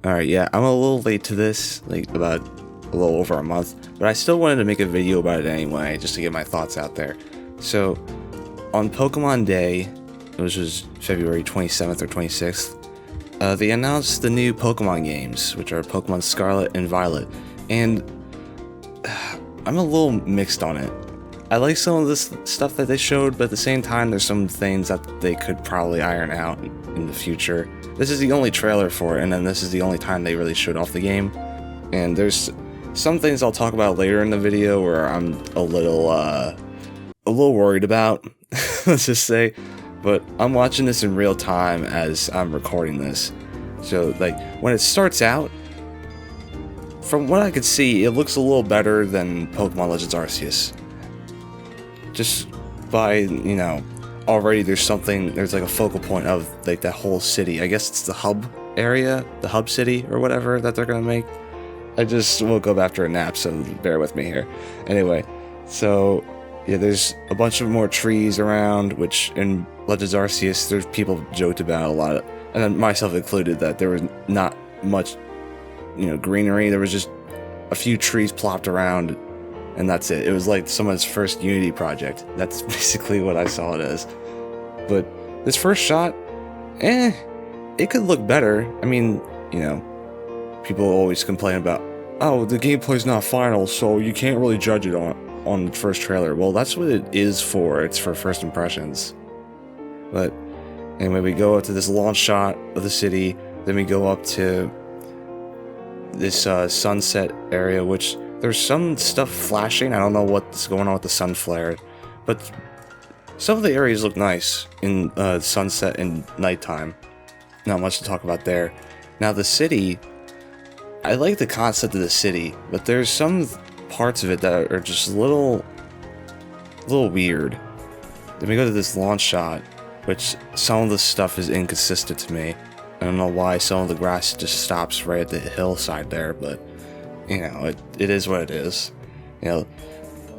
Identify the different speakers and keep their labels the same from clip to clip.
Speaker 1: Alright, yeah, I'm a little late to this, like about a little over a month, but I still wanted to make a video about it anyway, just to get my thoughts out there. So, on Pokemon Day, which was February 27th or 26th, they announced the new Pokemon games, which are Pokemon Scarlet and Violet, and I'm a little mixed on it. I like some of this stuff that they showed, but at the same time, there's some things that they could probably iron out in the future. This is the only trailer for it, and then this is the only time they really showed off the game. And there's some things I'll talk about later in the video where I'm a little worried about, let's just say. But I'm watching this in real time as I'm recording this. So, like, when it starts out, from what I could see, it looks a little better than Pokemon Legends Arceus. Just by, you know, already there's like a focal point of, like, that whole city. I guess it's the hub area, the hub city, or whatever that they're gonna make. I just woke up after a nap, so bear with me here. Anyway, so, yeah, there's a bunch of more trees around, which in Legends Arceus, there's people joked about a lot, and then myself included, that there was not much, you know, greenery. There was just a few trees plopped around, and that's it. It was like someone's first Unity project. That's basically what I saw it as. But this first shot, it could look better. I mean, you know, people always complain about, oh, the gameplay's not final, so you can't really judge it on the first trailer. Well, that's what it is for. It's for first impressions. But anyway, we go up to this launch shot of the city, then we go up to this sunset area, which there's some stuff flashing. I don't know what's going on with the sun flare, but some of the areas look nice in sunset and nighttime. Not much to talk about there. Now the city, I like the concept of the city, but there's some parts of it that are just a little weird. Then we go to this launch shot, which some of the stuff is inconsistent to me. I don't know why some of the grass just stops right at the hillside there, but you know, it is what it is. You know,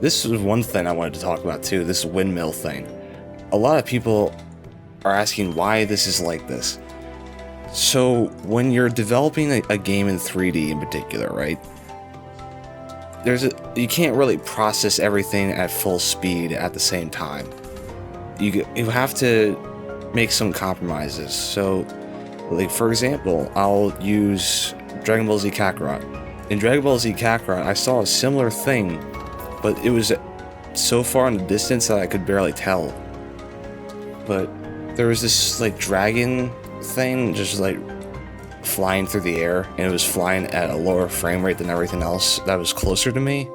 Speaker 1: this is one thing I wanted to talk about too, this windmill thing. A lot of people are asking why this is like this. So when you're developing a game in 3D in particular, right? You can't really process everything at full speed at the same time. You have to make some compromises. So, like, for example, I'll use Dragon Ball Z Kakarot. In Dragon Ball Z Kakarot, I saw a similar thing, but it was so far in the distance that I could barely tell. But there was this, like, dragon thing just, like, flying through the air, and it was flying at a lower frame rate than everything else that was closer to me.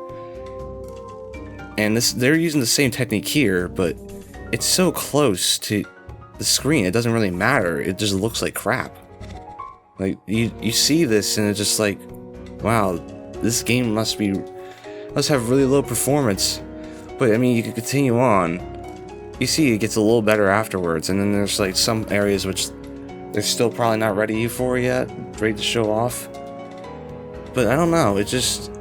Speaker 1: And they're using the same technique here, but it's so close to the screen, it doesn't really matter. It just looks like crap. Like, you see this, and it's just like, wow, this game must have really low performance. But I mean, you can continue on. You see it gets a little better afterwards, and then there's like some areas which they're still probably not ready for yet, ready to show off. But I don't know, it just,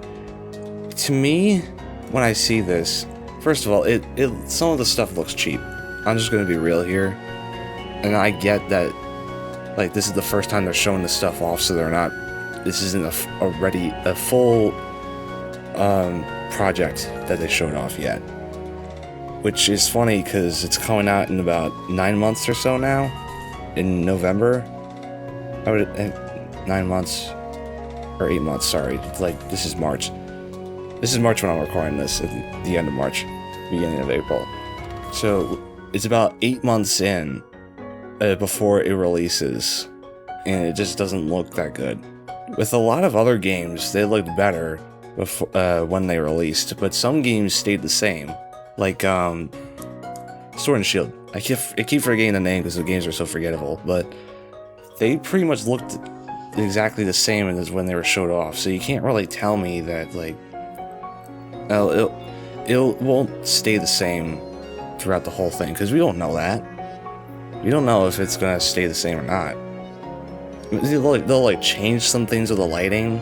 Speaker 1: to me, when I see this, first of all, some of the stuff looks cheap. I'm just gonna be real here. And I get that, like, this is the first time they're showing this stuff off, so this isn't already a full project that they showed off yet. Which is funny, because it's coming out in about 9 months or so now. In November. 9 months. Or 8 months, sorry. Like, this is March. This is March when I'm recording this, at the end of March, beginning of April. So, it's about 8 months in before it releases, and it just doesn't look that good. With a lot of other games, they looked better before, when they released, but some games stayed the same. Like, Sword and Shield. I keep forgetting the name because the games are so forgettable, but they pretty much looked exactly the same as when they were showed off, so you can't really tell me that, like, it won't stay the same throughout the whole thing, because we don't know that. We don't know if it's gonna stay the same or not. They'll like change some things with the lighting,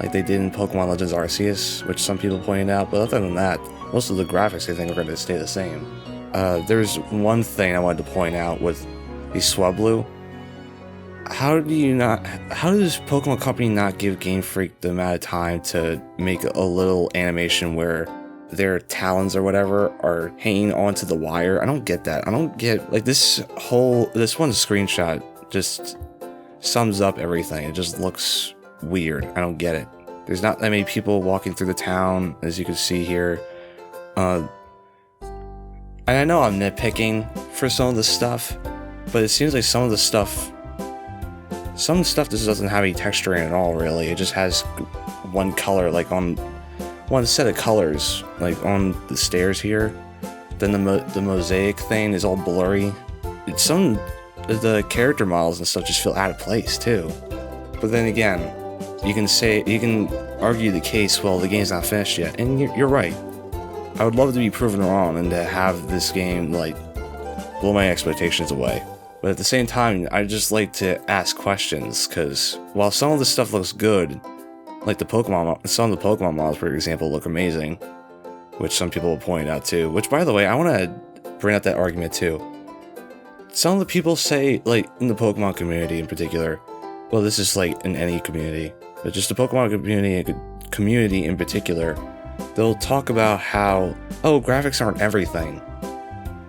Speaker 1: like they did in Pokemon Legends Arceus, which some people pointed out, but other than that, most of the graphics I think are going to stay the same. There's one thing I wanted to point out with the Swablu. how does Pokemon Company not give Game Freak the amount of time to make a little animation where their talons or whatever are hanging onto the wire? I don't get that. I don't get, like, this one screenshot just sums up everything. It just looks weird. I don't get it. There's not that many people walking through the town, as you can see here. And I know I'm nitpicking for some of the stuff, but it seems like some of the stuff just doesn't have any texture in it at all, really. It just has one color, like on one set of colors, like on the stairs here. Then the mosaic thing is all blurry. The character models and stuff just feel out of place too. But then again, you can argue the case, well, the game's not finished yet, and you're right. I would love to be proven wrong and to have this game, like, blow my expectations away. But at the same time, I just like to ask questions, because while some of the stuff looks good, like some of the Pokemon models, for example, look amazing, which some people will point out too. Which, by the way, I want to bring up that argument too. Some of the people say, like, in the Pokemon community in particular, well, this is like in any community, but just the Pokemon community in particular, they'll talk about how, oh, graphics aren't everything.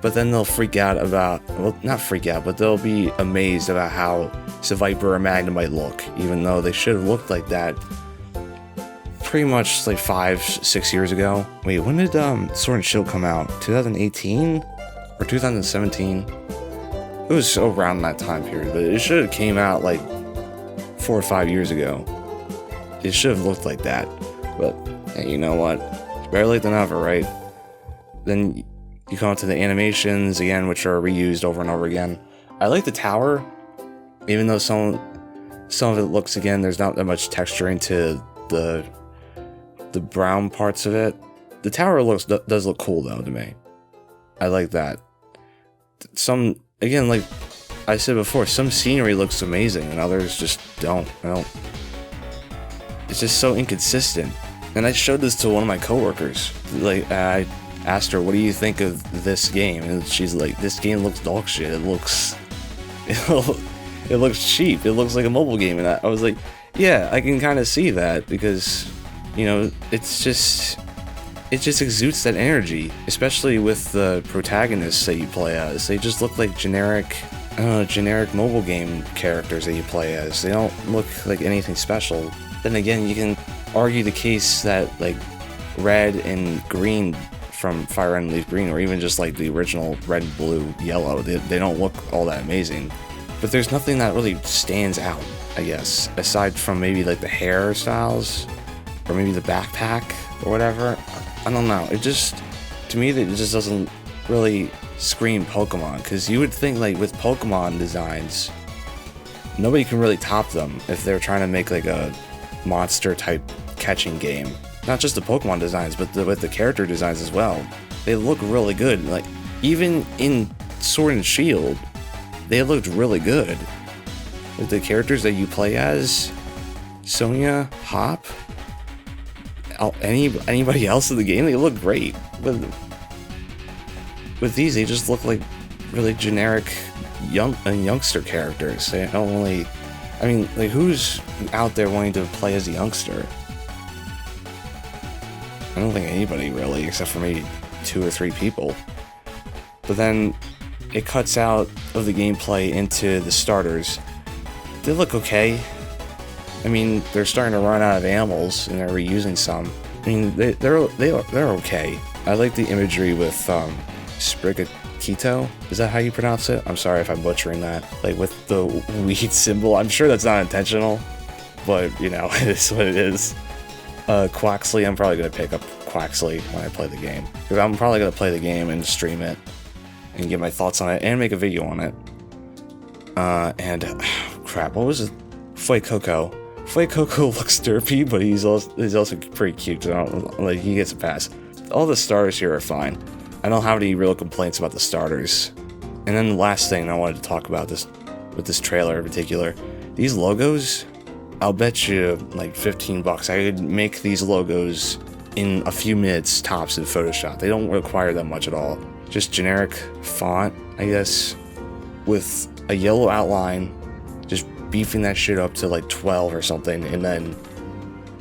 Speaker 1: But then they'll freak out about, well, not freak out, but they'll be amazed about how Seviper or Magnemite look, even though they should have looked like that pretty much like 5-6 years ago. Wait, when did Sword and Shield come out? 2018 or 2017? It was around that time period, but it should have came out like 4 or 5 years ago. It should have looked like that. But hey, you know what? Better late than never, right? Then you come to the animations again, which are reused over and over again. I like the tower, even though some of it looks, again, there's not that much texturing to the brown parts of it. The tower does look cool though to me. I like that. Some, again, like I said before, some scenery looks amazing and others just don't. It's just so inconsistent. And I showed this to one of my coworkers. Like, I asked her, what do you think of this game? And she's like, this game looks dog shit. It looks cheap. It looks like a mobile game. And I was like, yeah, I can kind of see that, because, you know, it just exudes that energy, especially with the protagonists that you play as. They just look like generic mobile game characters that you play as. They don't look like anything special. Then again, you can argue the case that, like, red and green from Fire Red and Leaf Green, or even just like the original red, blue, yellow, they don't look all that amazing. But there's nothing that really stands out, I guess, aside from maybe like the hairstyles, or maybe the backpack, or whatever. I don't know. It just, to me, it just doesn't really scream Pokemon, because you would think, like, with Pokemon designs, nobody can really top them if they're trying to make like a monster type catching game. Not just the Pokemon designs, but with the character designs as well. They look really good. Like, even in Sword and Shield, they looked really good. With the characters that you play as, Sonia, Hop, anybody else in the game, they look great. With these, they just look like really generic youngster characters. They don't really, I mean, like, who's out there wanting to play as a youngster? I don't think anybody really, except for maybe 2 or 3 people. But then it cuts out of the gameplay into the starters. They look okay. I mean, they're starting to run out of animals, and they're reusing some. I mean, they're okay. I like the imagery with Sprigatito. Is that how you pronounce it? I'm sorry if I'm butchering that. Like, with the weed symbol. I'm sure that's not intentional, but, you know, it is what it is. Quaxley, I'm probably going to pick up Quaxley when I play the game. Because I'm probably going to play the game and stream it and get my thoughts on it and make a video on it. Crap, what was it? Fuecoco. Fuecoco looks derpy, but he's also pretty cute, so like, he gets a pass. All the starters here are fine. I don't have any real complaints about the starters. And then the last thing I wanted to talk about with this trailer in particular, these logos, I'll bet you like $15 I could make these logos in a few minutes tops in Photoshop. They don't require that much at all. Just generic font, I guess, with a yellow outline, just beefing that shit up to like 12 or something, and then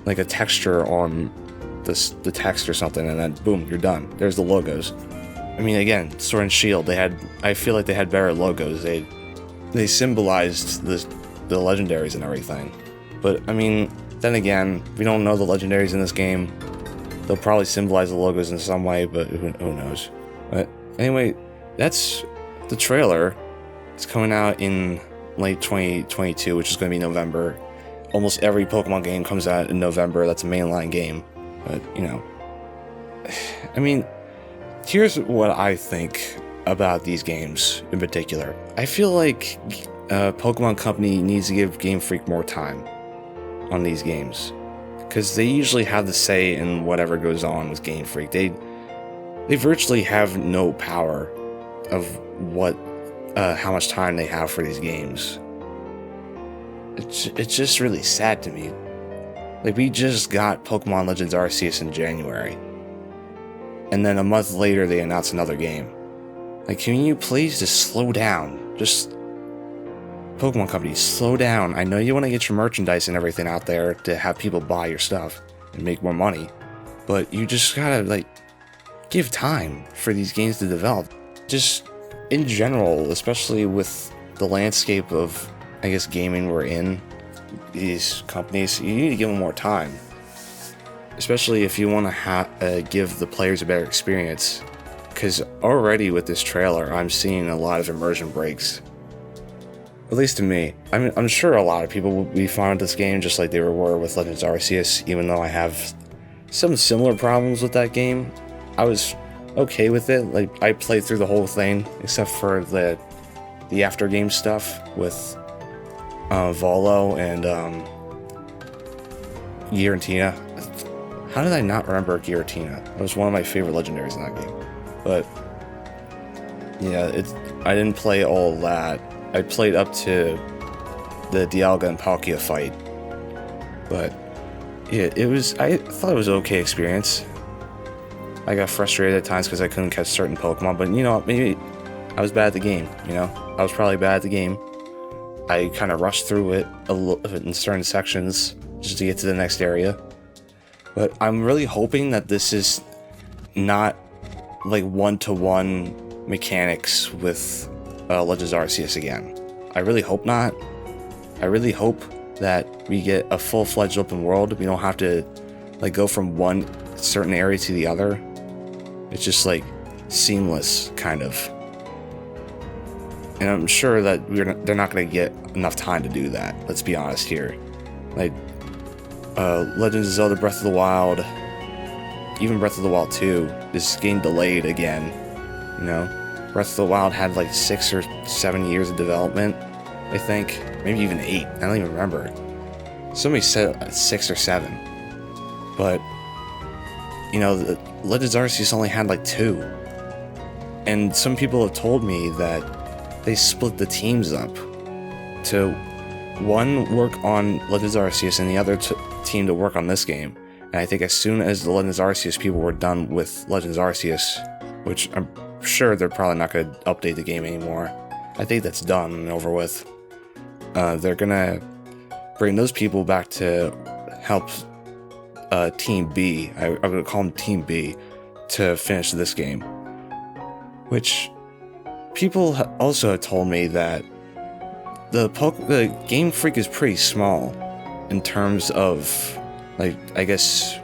Speaker 1: like a texture on the text or something, and then boom, you're done. There's the logos. I mean, again, Sword and Shield, I feel like they had better logos. They symbolized the legendaries and everything. But I mean, then again, we don't know the legendaries in this game. They'll probably symbolize the logos in some way, but who knows. But anyway, that's the trailer. It's coming out in late 2022, which is going to be November. Almost every Pokemon game comes out in November. That's a mainline game. But, you know, I mean, here's what I think about these games in particular. I feel like Pokemon Company needs to give Game Freak more time on these games, because they usually have the say in whatever goes on with Game Freak. They virtually have no power of how much time they have for these games. It's just really sad to me. Like, we just got Pokemon Legends Arceus in January, and then a month later they announced another game. Like, can you please just slow down? Just, Pokemon Company, slow down. I know you want to get your merchandise and everything out there to have people buy your stuff and make more money, but you just gotta, like, give time for these games to develop. Just, in general, especially with the landscape of, I guess, gaming we're in, these companies, you need to give them more time. Especially if you want to give the players a better experience. Because already with this trailer, I'm seeing a lot of immersion breaks. At least to me. I mean, I'm sure a lot of people will be fond of this game, just like they were with Legends Arceus, even though I have some similar problems with that game. I was okay with it. Like, I played through the whole thing, except for the after game stuff with Volo and Giratina. How did I not remember Giratina? It was one of my favorite legendaries in that game. But yeah, I didn't play all of that. I played up to the Dialga and Palkia fight. But yeah, I thought it was an okay experience. I got frustrated at times because I couldn't catch certain Pokemon, but you know, maybe I was bad at the game, you know? I was probably bad at the game. I kind of rushed through it a little in certain sections just to get to the next area. But I'm really hoping that this is not like one-to-one mechanics with Legends Arceus again. I really hope not. I really hope that we get a full-fledged open world. We don't have to like go from one certain area to the other. It's just like seamless, kind of. And I'm sure that they're not going to get enough time to do that. Let's be honest here. Like, Legends of Zelda Breath of the Wild, even Breath of the Wild 2, is getting delayed again. You know, Breath of the Wild had like 6 or 7 years of development, I think. Maybe even 8. I don't even remember. Somebody said 6 or 7. But, you know, the Legends Arceus only had like 2. And some people have told me that they split the teams up to one work on Legends Arceus and the other team to work on this game. And I think as soon as the Legends Arceus people were done with Legends Arceus, which I'm sure they're probably not going to update the game anymore, I think that's done and over with. They're going to bring those people back to help Team B, I'm going to call them Team B, to finish this game. Which, people also have told me that the Game Freak is pretty small in terms of, like, I guess,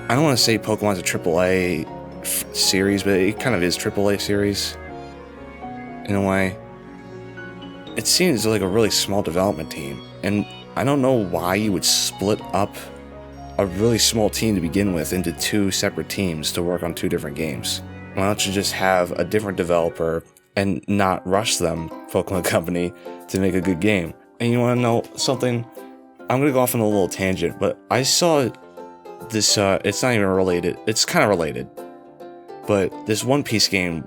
Speaker 1: I don't want to say Pokemon's a AAA series, but it kind of is AAA series in a way. It seems like a really small development team, and I don't know why you would split up a really small team to begin with into 2 separate teams to work on 2 different games. Why don't you just have a different developer and not rush them, Pokemon Company, to make a good game? And you want to know something? I'm going to go off on a little tangent, but I saw this, it's not even related, it's kind of related, but this One Piece game,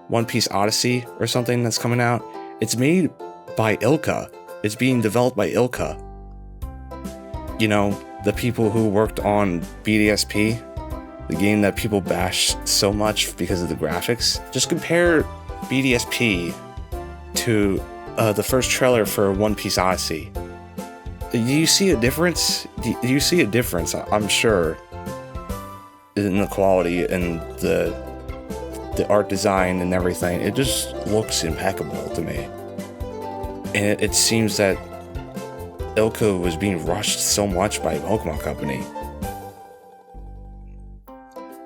Speaker 1: One Piece Odyssey or something that's coming out, it's made by Ilka. It's being developed by Ilka. You know, the people who worked on BDSP, the game that people bash so much because of the graphics. Just compare BDSP to the first trailer for One Piece Odyssey. Do you see a difference? Do you see a difference? I'm sure in the quality and the art design and everything. It just looks impeccable to me. And it seems that Ilka was being rushed so much by Pokemon Company.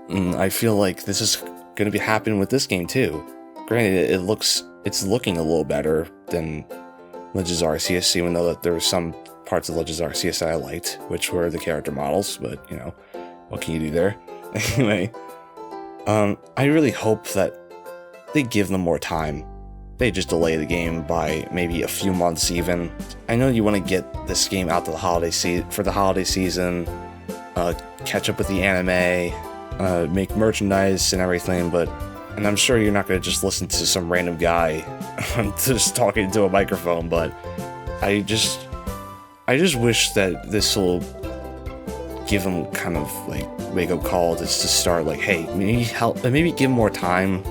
Speaker 1: And I feel like this is going to be happening with this game too. Granted, it's looking a little better than Legends Arceus, even though that there were some parts of Legends Arceus that I liked, which were the character models, but you know, what can you do there? Anyway, I really hope that they give them more time. They just delay the game by maybe a few months even. I know you want to get this game out to the holiday season, catch up with the anime, make merchandise and everything, and I'm sure you're not going to just listen to some random guy just talking into a microphone, but I just wish that this will give them kind of like wake-up call just to start like, hey, maybe give more time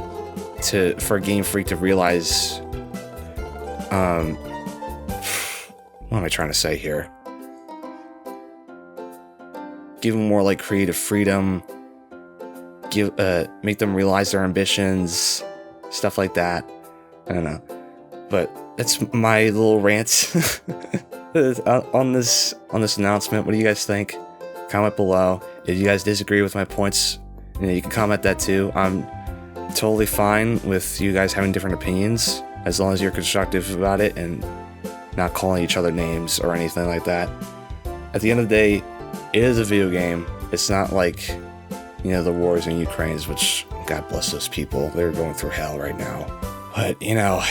Speaker 1: for Game Freak to realize, what am I trying to say here? Give them more like creative freedom, make them realize their ambitions, stuff like that. I don't know, but that's my little rant on this announcement. What do you guys think? Comment below. If you guys disagree with my points, you can comment that too. I'm totally fine with you guys having different opinions, as long as you're constructive about it and not calling each other names or anything like that. At the end of the day, it is a video game. It's not like, you know, the wars in Ukraine, which, God bless those people, they're going through hell right now. But, you know,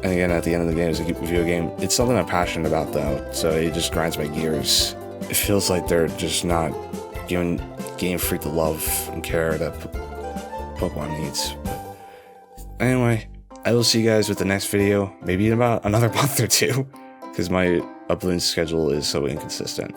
Speaker 1: and again, at the end of the day, it's a video game. It's something I'm passionate about, though, so it just grinds my gears. It feels like they're just not giving Game Freak the love and care that Pokemon needs. But anyway, I will see you guys with the next video, maybe in about another month or two, because my uploading schedule is so inconsistent.